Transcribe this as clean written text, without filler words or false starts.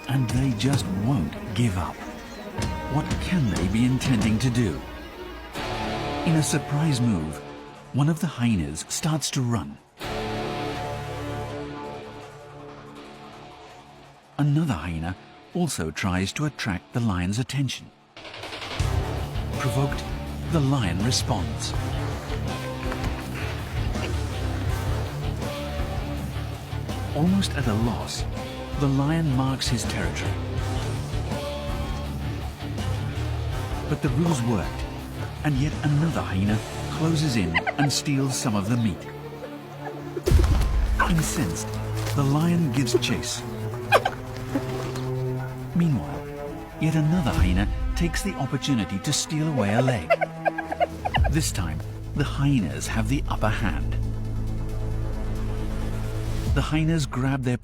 And they just won't give up. What can they be intending to do? In a surprise move, one of the hyenas starts to run. Another hyena also tries to attract the lion's attention. Provoked, the lion responds. Almost at a loss, the lion marks his territory. But the ruse worked, and yet another hyena closes in and steals some of the meat. Incensed, the lion gives chase. Meanwhile, yet another hyena takes the opportunity to steal away a leg. This time, the hyenas have the upper hand. The hyenas grab their